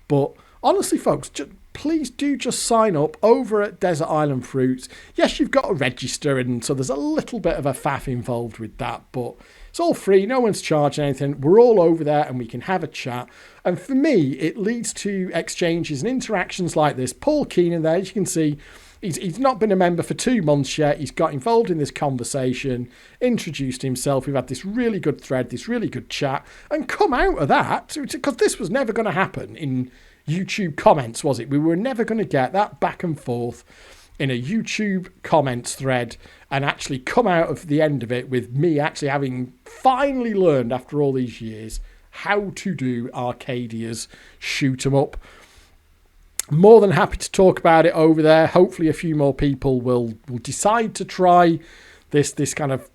But honestly, folks, please do just sign up over at Desert Island Fruits. Yes, you've got to register, and so there's a little bit of a faff involved with that, but it's all free. No one's charging anything. We're all over there, and we can have a chat. And for me, it leads to exchanges and interactions like this. Paul Keenan there, as you can see, he's not been a member for 2 months yet. He's got involved in this conversation, introduced himself. We've had this really good thread, this really good chat, and come out of that, because this was never going to happen in YouTube comments, was it? We were never going to get that back and forth in a YouTube comments thread and actually come out of the end of it with me actually having finally learned after all these years how to do Arcadia's shoot 'em up. More than happy to talk about it over there. Hopefully a few more people will decide to try this kind of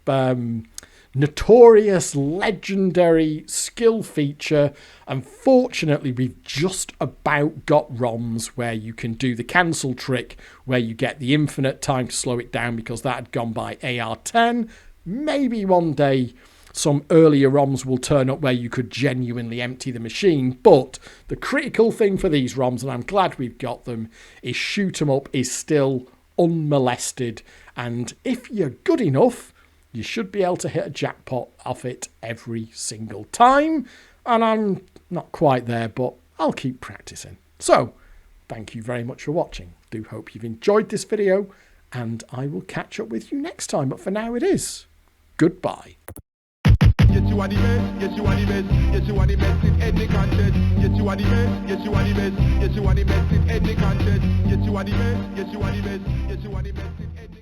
notorious, legendary skill feature. Unfortunately, we've just about got ROMs where you can do the cancel trick, where you get the infinite time to slow it down, because that had gone by AR10. Maybe one day some earlier ROMs will turn up where you could genuinely empty the machine. But the critical thing for these ROMs, and I'm glad we've got them, is shoot 'em up is still unmolested. And if you're good enough, you should be able to hit a jackpot off it every single time. And I'm not quite there, but I'll keep practicing. So, thank you very much for watching. Do hope you've enjoyed this video, and I will catch up with you next time. But for now, it is goodbye.
Yes, you are the best. Yes, you are the best. Yes, you are the best in any contest. Yes, you are the best. Yes, you are the best. Yes, you are the best in any contest. Yes, you are the best. Yes, you are the best. Yes, you are the best in any